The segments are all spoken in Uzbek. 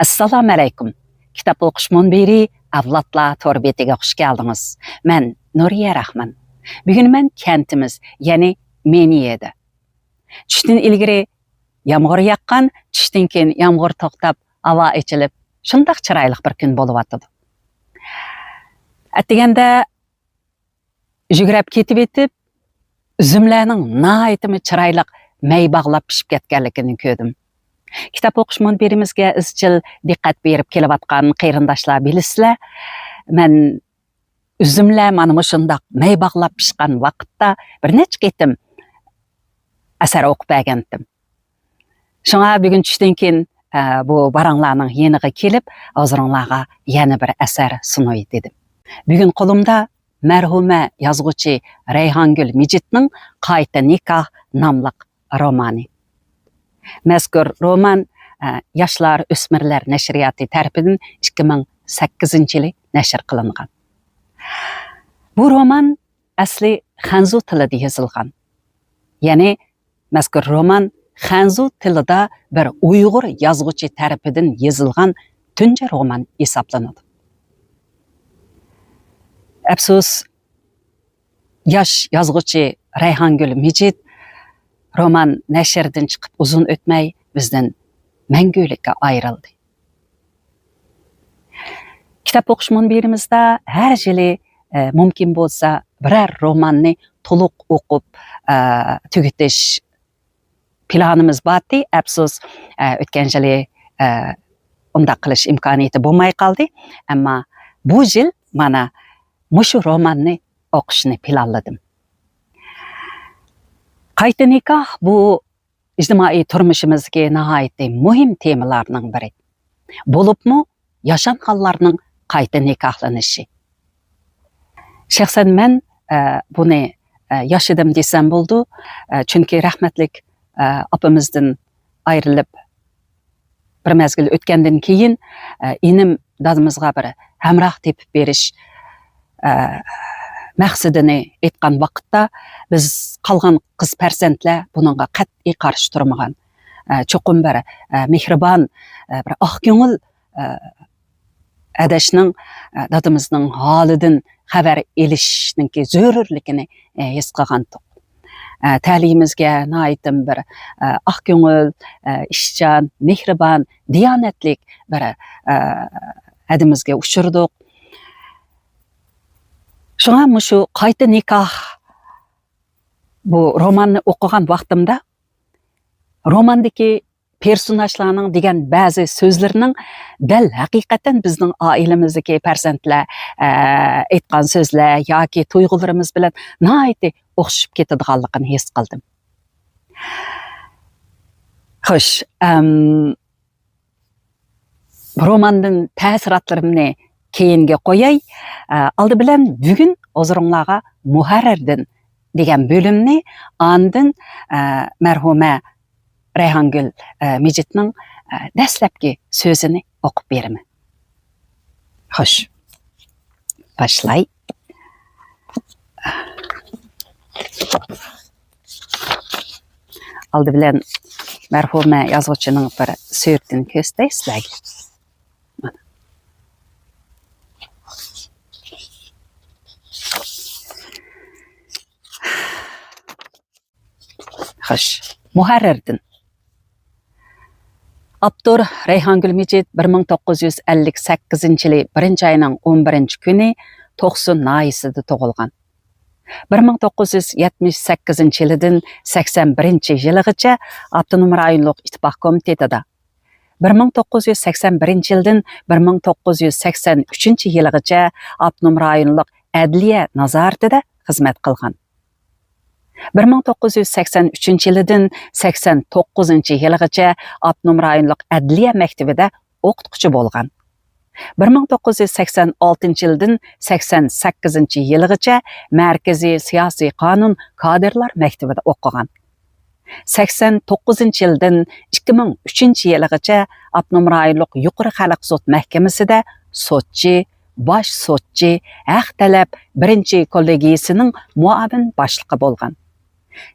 Assalamu alaykum. Kitap o'qish munbiri avlodlar torbetiga xush keldingiz. Men Nuriya Rahman. Bugun men kentimiz, ya'ni Meniyeda. Tushdan ilgari yomg'ir yaqqan, tushdan keyin yomg'ir to'xtab, havo ichilib, shundoq chiroyli bir kun bo'lib o'tdi. Atganda yugurib ketib etib, uzumlarning nihoyatda chiroyli may bog'lab pishib ketganligini ko'rdim. Kitap o'qish munbirimizga izchil diqqat berib kelayotgan qarindoshlar bilasizlar, men uzumlar mana shundoq may bog'lab pishgan vaqtda bir necha qatim asar o'qib bergandim. Shunga bugun tushdan keyin bu baranglarning yeniga kelib, hozirlarga yana bir asar sunoy dedim. Bugun qo'limda marhuma yozuvchi Rayhongul Mijitning Qayta nikoh nomli romani. Mazkur roman Yoshlar o'smirlar nashriyati tarafidan 2008-yili nashr qilingan. Bu roman asli Xanzu tilida yozilgan. Ya'ni mazkur roman Xanzu tilida bir Uyg'ur yozuvchi tarafidan yozilgan tunji roman hisoblanadi. Afsus, yosh yozuvchi Rayhongul Mijit roman nashrdan chiqib uzun o'tmay bizdan mangulikka ayrildi. Kitap o'qish munbirimizda har yili mumkin bo'lsa biror romanni to'liq o'qib tugatish planimiz bordi. Afsus, o'tgan yili unda qilish imkoniyati bo'lmay qoldi. Ammo bu yil mana mushu romanni o'qishni planladim. Qayta nikoh bu ijtimoiy turmushimizga nihoyatda muhim temalarning biri. Bo'libmi yashanganlarning qayta nikohlanishi. Shaxsan men buni yashadim desam bo'ldi, chunki rahmatlik opamizdan ayrilib bir mezgil o'tgandan keyin inim dadimizga bir hamroh tepib berish maqsadini aytgan vaqtda biz qolgan qiz farzandlar buningga qat'iy qarshi turmagan. Cho'qim bir mehribon, bir oq ko'ngil adashning dadimizning holidan xabar elishninki zarurligini his qilgandik. Ta'limimizga nihoyatda bir oq ko'ngil, ishchan, mehribon, diyonatlik bir adimizga uchirdik. Shunga shu qayta nikoh bu romanni o'qigan vaqtimda romandagi personajlarning degan ba'zi so'zlarining dal haqiqatan bizning oilamizdagi farzandlar aytgan so'zlar yoki tuyg'ularimiz bilan nihoyatda o'xshab ketadiganligini his qildim. Xo'sh, romandan ta'sirotlarimni keyinga qo'yay. Aldı bilan bugun o'zingizlarga muharrirdan degan bo'limni ondan marhuma Rayhongul Mijitning dastlabki so'zini o'qib beraman. Xo'sh, boshlay. Aldı bilan marhuma yozuvchining bir so'zini ko'rsatay sizlarga. Muharrirdan. Abdur Rayhongul Mijit 1958-yili 1-oyning 11-kuni To'qsun nayisida tug'ilgan. 1978-yildan 81-yilgacha Avtonom rayonlik ittifoq komitetida, 1981-yildan 1983-yilgacha Avtonom rayonlik adliya nazoratida xizmat qilgan. 1983-yildan 89-yilgacha Avtonom rayonlik adliya maktabida o'qituvchi bo'lgan. 1986-yildan 88-yilgacha Markaziy siyosiy qonun kadrlar maktabida o'qigan. 89-yildan 2003-yilgacha Avtonom rayonlik yuqori xalq sud mahkamasida sotchi, bosh sotchi, haq talab 1-kollegiyasining muavin boshlig'i bo'lgan.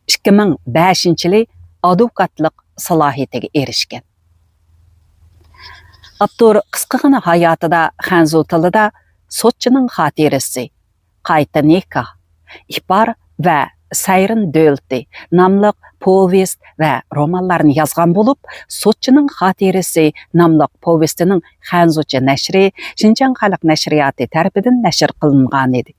2005-yili advokatlik salohiyatiga erishgan. Abdur qisqagina hayotida Xanzu tilida sotchining xotirasi, qayta nikah, ipar va sayrin dölti nomli povest va romanlarni yozgan bo'lib, sotchining xotirasi nomli povestining Xanzucha nashri Xinjiang xalq nashriyati tarafidan nashr qilingan edi.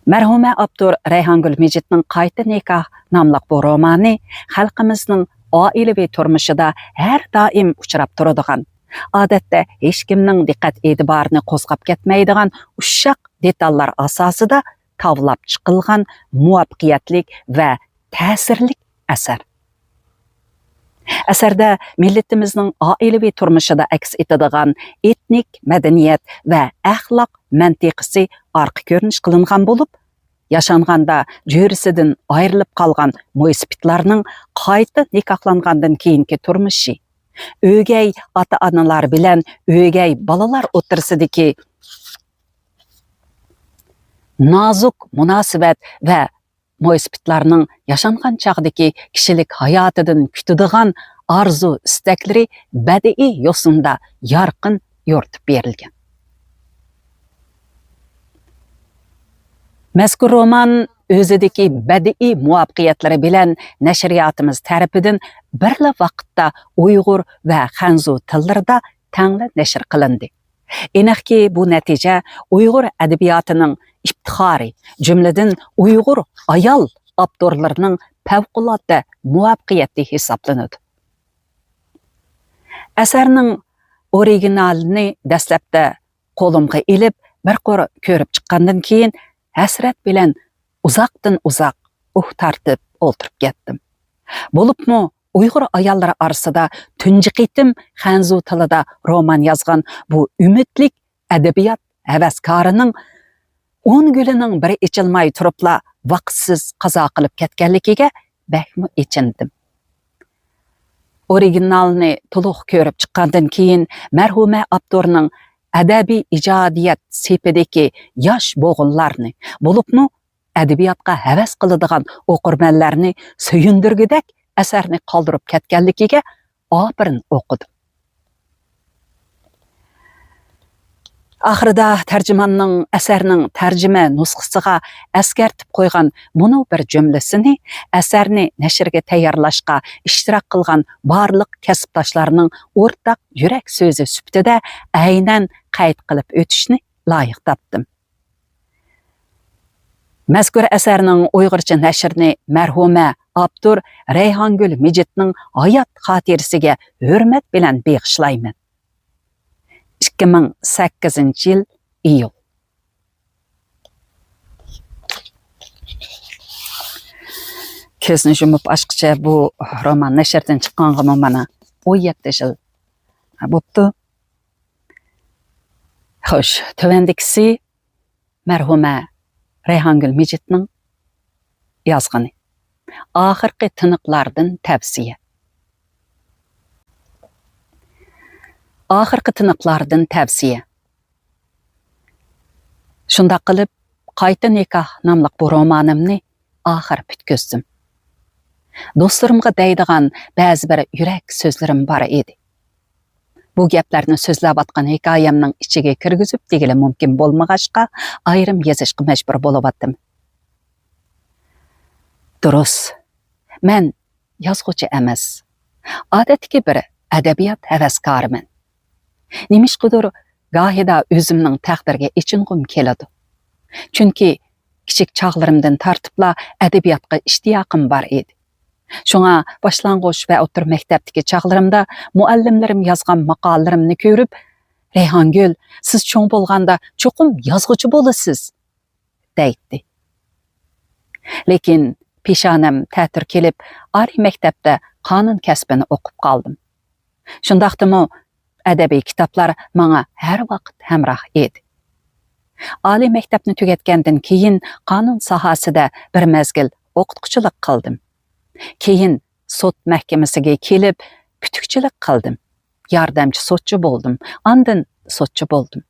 Mərhumə Abdur Rayhangül Mecitning Qayta nikah nomli bu romani xalqimizning oilaviy turmushida har doim uchrab turadigan, odatda hech kimning diqqat e'tiborini qo'zg'ab ketmaydigan ushshaq detallar asosida tavlab chiqilgan muvaffaqiyatli va ta'sirli asar. Asarda millatimizning oilaviy turmushida aks etadigan etnik madaniyat va axloq mantiqisi orqa ko'rinish qilingan bo'lib, yaşanganda jörisidan ayrilib qolgan mo'ysipitlarning qayta nikohlangandan keyingi turmushi, o'gay ota-onalar bilan o'gay balalar o'tirsidagi nozik munosabat va mo'ysipitlarning yaşangan chog'dagi kishilik hayotidan kutadigan arzu istaklari badiiy yo'sinda yorqin yo'ritib berilgan. Mazkur roman o'zidagi badiiy muvaffaqiyatlari bilan nashriyatimiz tarafidan birla vaqtda Uyg'ur va Xanzu tillarida tangli nashr qilindi. Aniqki bu natija Uyg'ur adabiyotining iftixori, jumladan Uyg'ur ayol avtorlarining favqulodda muvaffaqiyati hisoblanadi. Asarning originalini dastlabda qo'limga ilib bir qo'r ko'rib chiqqandan keyin hasrat bilan uzoqdan uzoq tartib o'ltirib ketdim. Bo'libmi Uyg'ur ayollari orasida tunji qitim Xanzu tilida roman yozgan bu umidlik adabiyot havaskorining 10 gulining biri ichilmay turibla vaqtsiz qazo qilib ketganligiga bakmi ichindim. Originalni to'liq ko'rib chiqqandan keyin marhuma Abdurning adabiy ijodiyat sepidagi yosh bo'g'inlarni, bo'libmi adabiyotga havas qiladigan o'qirmanlarni suyundirgidek asarni qoldirib ketganligiga opirin o'qidim. Oxirida tarjimonning asarning tarjima nusxasiga askartib qo'ygan bunu bir jumlasini asarni nashrga tayyorlashga ishtirok qilgan barliq kasbdoshlarining o'rtaq yurak so'zi sifatida aynan qayd qilib o'tishni loyiq topdim. Mazkur asarning Uyg'urcha nashrini marhuma Abdur Rayhangül Mejitning hayot xotirasiga hurmat bilan bag'ishlayman. 2008-yil iyul. Ko'zni yumib ochqicha bu roman nashrdan chiqqanga mana 17 yil bo'pti. Xo'sh, tuvandikisi marhuma Rayhangül Mejitning yozgani. Oxirgi tiniqlardan tavsiya. Oxirgi tiniqlardan tavsiya. Shunda qilib, Qayta nikah nomli bu romanimni oxir bitkizdim. Do'stlarimga deydigan ba'zi bir yurak so'zlarim bor edi. Bu gaplarni so'zlab atgan hikoyamning ichiga kirgizib degili mumkin bo'lmag'achqa ayrim yozishga majbur bo'layotdim. Durust. Men yozuvchi emas. Odatdagi bir adabiyot havaskoriman. Nimishqidir gohida o'zimning taqdirga ichingim keladi. Chunki kichik chog'larimdan tartibla adabiyotga ishtiyoqim bor edi. Shunga boshlang'ich va o'rta maktabdagi chog'larimda muallimlarim yozgan maqolalarimni ko'rib, "Rayhangül, siz cho'ng bo'lganda cho'qim yozuvchi bo'lasiz" deydi. Lekin peshonam ta'tir kelib, oliy maktabda qonun kasbini o'qib qoldim. Shundaqdimi adabiy kitoblar menga har vaqt hamroh edi. Oliy maktabni tugatgandan keyin qonun sohasida bir mezgil o'qituvchilik qildim. Keyin sud mahkamasiga kelib, putukchilik qildim. Yordamchi sudchi bo'ldim. Ondan sudchi bo'ldim.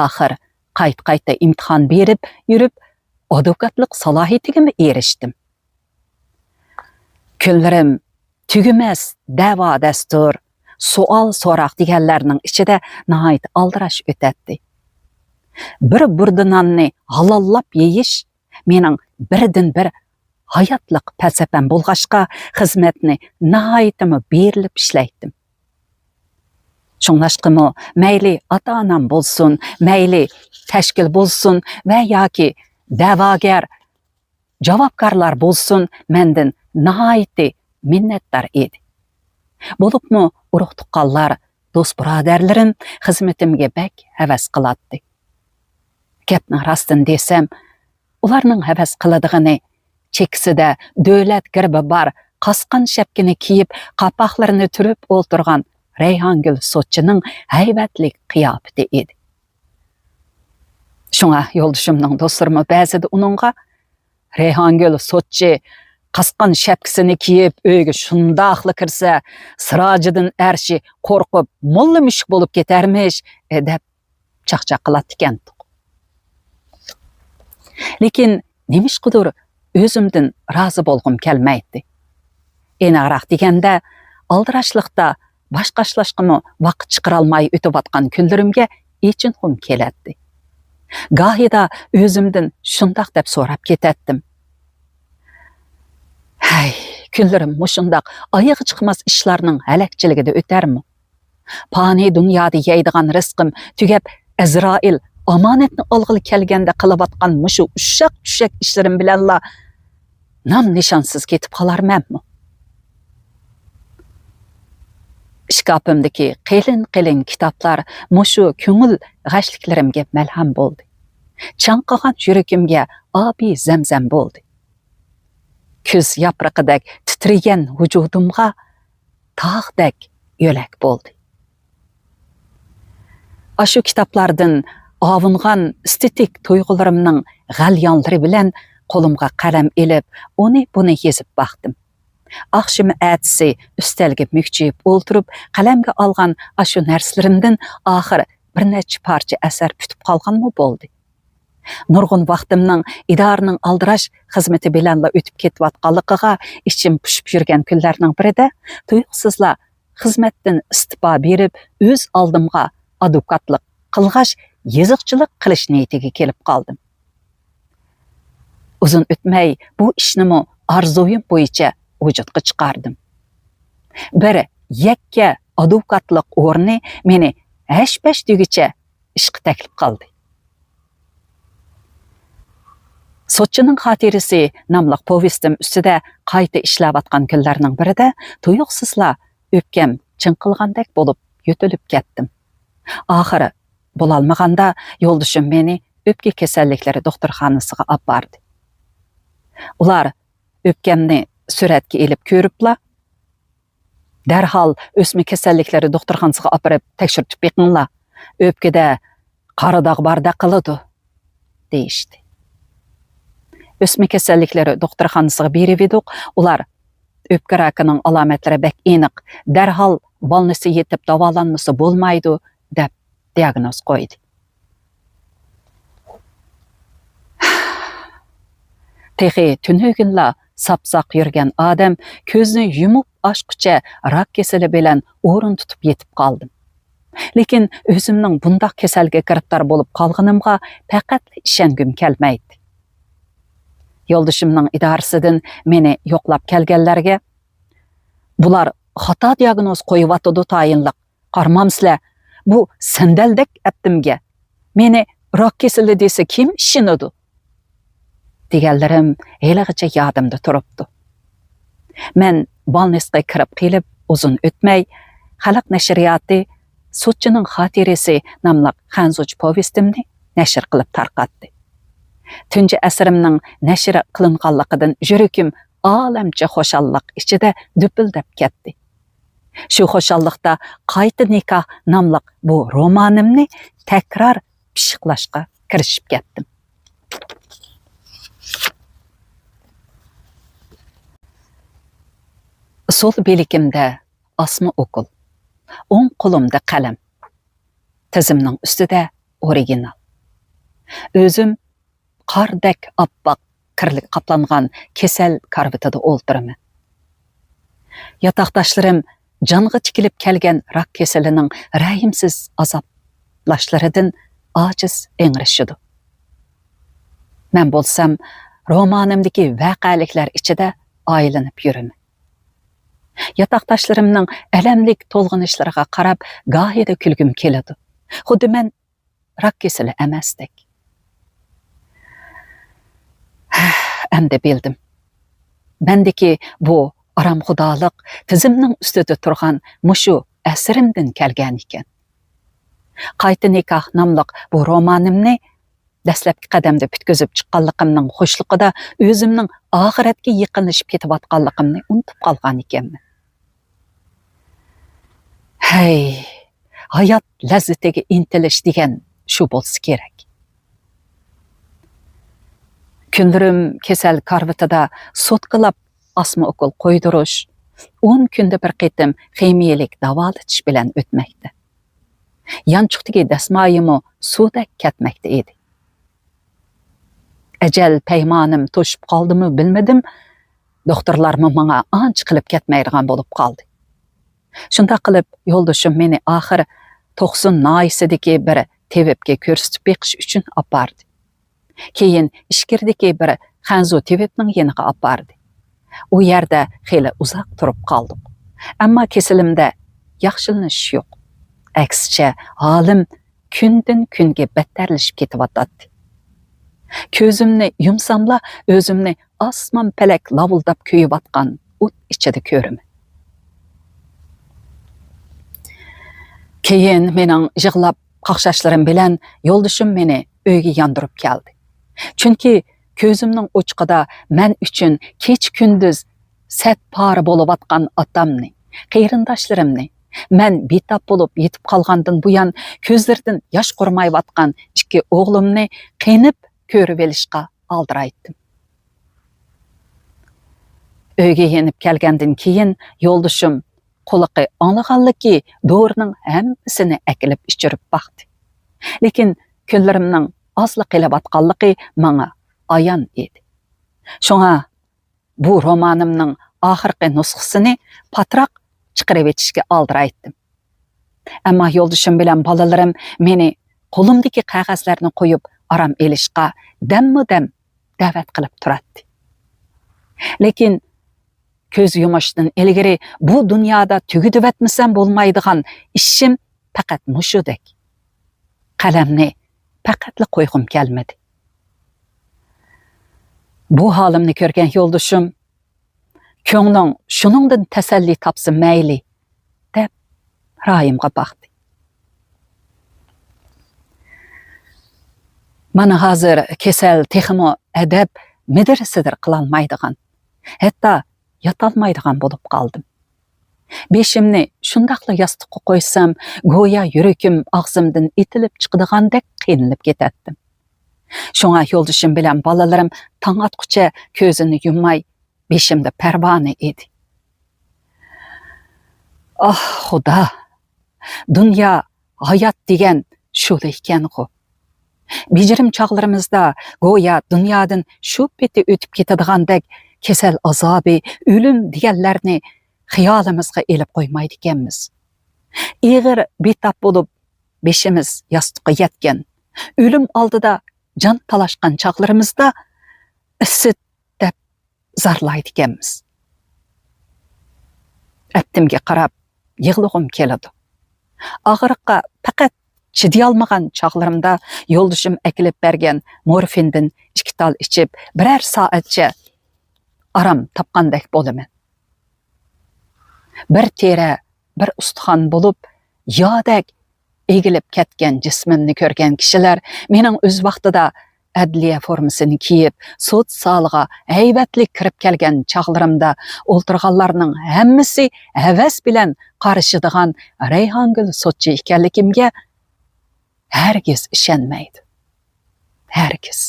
Oxir qayta imtihon berib, yurib, advokatlik salohiyatiga erishdim. Kunlarim tugumas da'vo dastur, sual so'roq deganlarning ichida nihoyat aldirash o'tadi. Bir burdananni halollab yeyish mening birdan-bir hayotliq falsafam bo'lg'ashqa xizmatni nihoyatimi berilib ishlaydim. Şunlaşqımı, məyli ata-anam bolsun, məyli təşkil bolsun və yoki da'vogar, javobgarlar bolsun, məndən nihoyatda minnatdor edi. Bo'libmi urug' tuqqanlar, do'st birodarlarim xizmatimga bak havas qiladi. Gapni rostini desam, ularning havas qiladigini cheksida davlat girbi bor, qasqan shapkini kiyib, qapoqlarini turib o'ltirgan Reyhangül Sotchining haybatlik qiyofati edi. Shunga yo'ldoshimning do'stlarimi ba'zida uningga Reyhangül Sotchi qasqan shapkasini kiyib uyga shundoqli kirsa, sirojidan arshi qo'rqib, mulla mushuk bo'lib ketarmish, deb chaqchaq qiladi ekan. Lekin nemishqidir o'zimdan rozi bo'lg'im kelmaydi. Aniqroq deganda, aldirashliqda boshqashlashqimi vaqt chiqarolmay o'tayotgan kunlarimga echinxum keladi. Gohida o'zimdan shundoq deb so'rab ketatdim. Hay, kunlarim mushundoq oyog'i chiqmas ishlarning halakchiligida o'tarmi? Fani dunyoda yeydigan rizqim tugab, Azroil omonatni olg'ili kelganda qilayotgan mushu ushaq-tushak ishlarim bilanla nam nishonsiz ketib qolarmanmi? Shkapimdagi qalin kitoblar mushu ko'ngil g'ashliklarimga malham bo'ldi. Chanqagan yuragimga obi zamzam bo'ldi. Kuz yaprog'idek titrigan vujudimga tog'dek yo'lak bo'ldi. Ashu kitoblardan avungan estetik tuyg'ularimning g'alyonlari bilan qo'limga qalam elib, uni buni yezib baxdim. Akşam ertesi üstelge mükçeyip o'ltirib, qalamga olgan ashu narslarimdan oxir bir necha parcha asar pütüp qolganmi bo'ldi. Nurg'un vaqtimning idorning aldirash xizmati bilanla o'tib ketayotganligiga ichim pushib yurgan kunlarning birida tuyuqsizla xizmatdan istifa berib, o'z oldimga advokatlik qilg'ash, yeziqchilik qilish niyatiga kelib qoldim. Uzun o'tmay bu ishnimi orzuim bo'yicha vujudga chiqardim. Bir yakka advokatlik o'rni meni hash-pash degicha ishga taklif qildi. Sotchining xotirasi nomli povestim ustida qayta ishlayotgan kunlarning birida tuyuqsizla o'pkam chinqilgandek bo'lib yo'tilib ketdim. Oxiri bo'lolmaganda yo'ldoshim meni o'pka kasalliklari doktorxonasiga olib bordi. Ular o'pkamni suratga elib ko'ribla, darhol o'sma kasalliklari doktorxonasiga olib borib tekshirib beqinglar, o'pkada qora dog' barda qiladi deyishdi. O'sma kasalliklari doktorxonasiga berib edik, ular o'pka rakining alomatlari bak aniq, darhol bolnisi yetib davolanmasa bo'lmaydi deb diagnoz qo'ydi. Texi tunug'inla sapsaq yurgan odam ko'zni yumib ochqicha rak kasali bilan o'rin tutib yetib qoldim. Lekin o'zimning bundoq kasalga giriftor bo'lib qolganimga faqat ishongim kelmaydi. Yo'ldoshimning idorasidan meni yo'qlab kelganlarga, bular xato diagnoz qo'yib tayinliq, qarmamsizlar, bu sandaldek aptimga meni rak kasali desa kim ishonadi? Deganlarim haligacha yodimda turibdi. Men bolnisga kirib kelib, uzun o'tmay, Xalq nashriyoti Sotchining xotirasi nomli xanzuj povestimni nashr qilib tarqatdi. Tunji asrimning nashr qilinganligidan yuragim olamcha xushallik ichida dupildab ketdi. Shu xushallikda qayta nikoh nomli bu romanimni takror pishiqlashga kirishib ketdim. Sol belikimda asma o'qil, o'ng qo'limda qalam, tizimning ustida original. O'zim qordek oppoq kirlik qoplangan kasal karbitada o'ltiraman. Yotoqdoshlarim canğı tikilip kelgen rak keselining rahimsiz azaplaşlarıdın aciz eňirişidi. Men bolsam, romanımdaki vaqaliklar içide aylanıp yürüme. Yataktaşlarımның elemlik tolğunuşlarına qarab, gahide külgüm keledi. Xuddi men rak keseli emasdek. Emde bildim. Mendeki bu aramxudalık tizimning ustida turgan mushu asrimdan kelgan ekan. Qayta nikah namlıq bu romanimni dastlabki qadamda bitkizib chiqqanligimning xo'shligida o'zimning oxiratga yaqinlashib ketayotganligimni unutib qolgan ekanman. Hey, hayot lazzatiga intilish degan shu bo'lsa kerak. Kunlarim kasal karvitida sotqilab asma okul qo'ydirish, 10 kunda bir qitim ximiyalik davolatish bilan o'tmoqda. Yanchiqdagi dasmoyimi suvda ketmoqda edi. Ajal paymonim to'shib qoldimi bilmadim, doktorlarmi menga ancha qilib ketmaydigan bo'lib qoldi. Shunda qilib yo'ldoshim meni oxir 90 noisidagi bir tevibga ko'rsatib beqish uchun apardi. Keyin ishkirdagi bir Xanzu tevibning yeniga apardi. U yerda xeyli uzoq turib qoldik. Ammo kesalimda yaxshilanish yo'q. Aksicha, holim kundan kunga battarlashib ketyapti. Ko'zimni yumsamla o'zimni osmon palak lavuldab kuyayotgan o't ichida ko'raman. Keyin mening yig'lab qaqshashlarim bilan yo'ldoshim meni uyga yondirib keldi. Chunki ko'zimning o'chqida men uchun kech kunduz sat pora bo'layotgan otamni, qarindoshlarimni, men betap bo'lib yetib qolgandan buyon ko'zlaridan yosh qurmayotgan ikki o'g'limni qenib ko'rib olishga aldiraytdim. Uyga yenib kelgandan keyin yo'ldoshim qo'liqi anlaganligi dorining hammasini akilib ichirib baqdi. Lekin kunlarimning ozli qilayotganligi menga ayon edi. Shunga bu romanimning oxirgi nusxasini patroq chiqarib etishga aldiraytdim. Ammo yo'ldoshim bilan bolalarim meni qo'limdagi qog'ozlarni qo'yib aram elishga damma-dam da'vat qilib turadi. Lekin ko'z yumashdan ilgari bu dunyoda tugitib etmasam bo'lmaydigan ishim faqat mushudek. Qalamni faqatla qo'yg'im kelmadi. Bu holimni ko'rgan yo'ldoshim, ko'ngling shuningdan tasalli topsin mayli, deb ra'yimga baqdi. Mana hozir kasal texmo adab midir-sidir qilolmaydigan, hatto yotolmaydigan bo'lib qoldim. Beshimni shundaqla yostiqqa qo'ysam, go'yo yuragim og'zimdan etilib chiqadigandek qiynalib ketatdim. Shunga yo'ldoshim bilan bolalarim tong otguncha ko'zini yummay, beshimda parvona edi. Oh, Xudo, dunyo, hayot degan shu ekan-ku. Bijirim chog'larimizda go'yo dunyodan shu peti o'tib ketadigandek kasal azobi, o'lim deganlarni xiyolimizga elib qo'ymaydi ekanmiz. Ig'ir betap bo'lib beshimiz yostiqqa yetgan, o'lim oldida jon talashgan chog'larimizda isit deb zarlaydi ekanmiz. Aptimga qarab yig'lig'im keladi. Og'riqqa faqat chidayolmagan chog'larimda yo'ldoshim akilib bergan morfindan 2 tal ichib, birer soatcha aram topgandek bo'laman. Bir tera, bir ustixon bo'lib, yodek egilib ketgan jismimni ko'rgan kishilar mening o'z vaqtida adliya formasini kiyib, sud soliga haybatli kirib kelgan chog'larimda o'ltirganlarning hammasi havas bilan qarshiladigan Rayhongul sudchi ekanligimga hargiz ishonmaydi. Hargiz.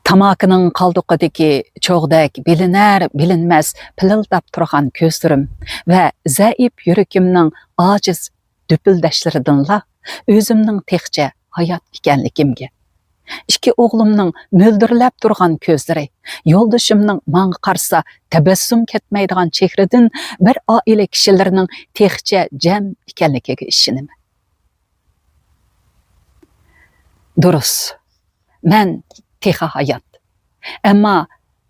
Tamakining qalduqidagi cho'g'dak bilinar, bilinmas pilildab turgan ko'zlarim va zaif yuragimning ojiz dupildashlaridanla o'zimning texcha hayot ekanligimga, İki oğlumның möldirlep durgan közleri, yoldaşımның maňa qarsa tabassum ketmeydigan çehredin bir aile kişilerinin tehçe cem ikenligiga işinimi. Durus, men teha hayat. Emma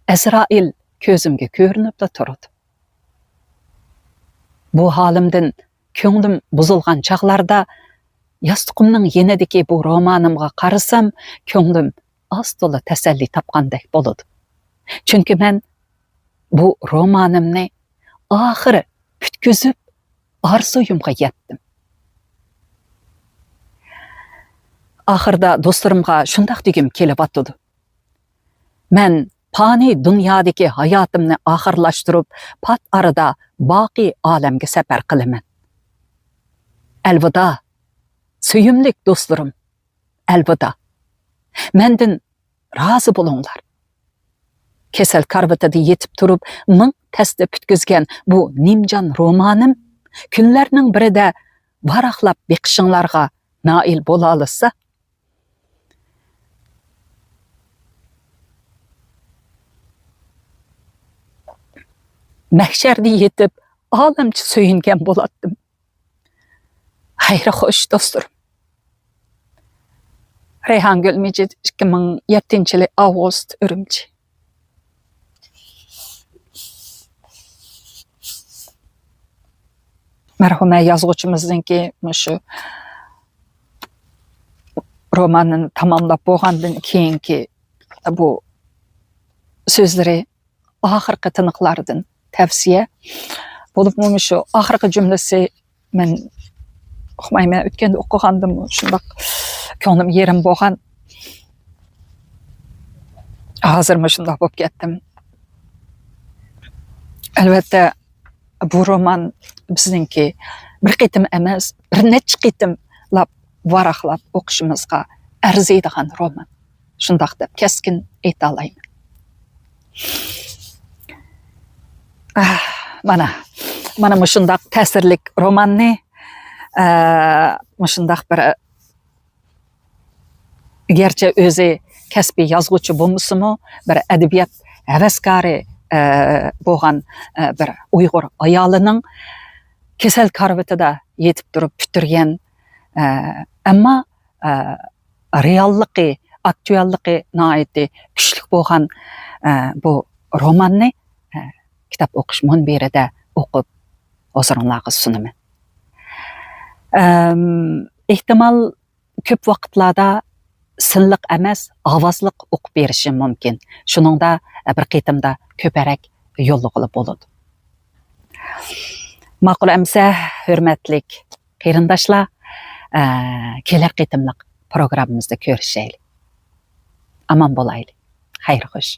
Azrail közümge görünüp da turdu. Bu halimden köňlüm buzulgan çağlarda Yastıqımның yenedeki bu romanımga qarasam, köňlüm az tola təsəlli tapqandek boludu. Çünki men bu romanımni ahiri bütküzüp arzuyumga yetdim. Ahirda dostlarımga şundaq degim kelip atdı. Men pani dünyadaki hayatımni ahirlaştırıp pat arada baqi alemge sefer kılıman. Elvida, söyümlik dostlarım, elvida. Mendin razı bulunlar. Kesel karvatada yetip turup mıň teste pütküzgen bu nimcan romanım günlerinin biride varaqlap beqişinlarga nail bola alysa, mahşerde yetip alamçı söyüngen bolatdım. Hayra hoş dostlarım. Reyhan Gül Mecid 2007 Ağustos Ürümçi. Merhume yazgıçımızdaki şu romanını tamamlap boğandan keyinki bu sözleri ahırkı tınıklardan tavsiye bolup mu şu ahırkı cümlesi men oxumayman, ötkende okugandım, şundaq köňlüm yerim boğan. Hazırmı şundaq bolup ketdim. Elbette bu roman bizningki bir qitim emas, bir neçe qitimlap varaqlap okuşumuzga arziydigan roman. Şundaq dep keskin ayta alayman. Mana mushundaq ta'sirlik romanni mushundaq bir gerçi özü kasbiy yazgıçı bolmuşsumu bir edebiyat hevaskari boğan bir Uygur ayalıning kesel karvatida yetip durup pütürgen amma reallıqi, aktuallıqi naiti güçlük boğan bu romanni kitap okuş munbiride okup ozurunlarga sunaman. Ihtimal köp vaqtlarda sinliq emas, avazliq okup berişim mümkün. Şuningda bir qitimda köperek yollu qılıp boludu. Maqul emsa, hürmetlik qeyrindaşlar, keler qitimliq programımızda görüşeyli. Aman bolaylı. Hayır hoş.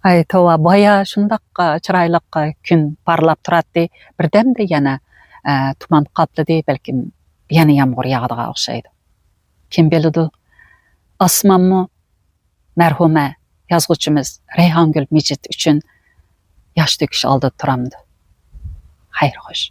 Ay tova baya şundaq çırayliq gün parlap turatdi. Birdemde yana tuman qapladi, belkim yana yağmur yağdıga oxşaydı. Kim bilidi? Asmanmı merhume yazgıçımız Reyhan Gül Mecid üçün yaş döküş aldı turamdı. Hayır hoş.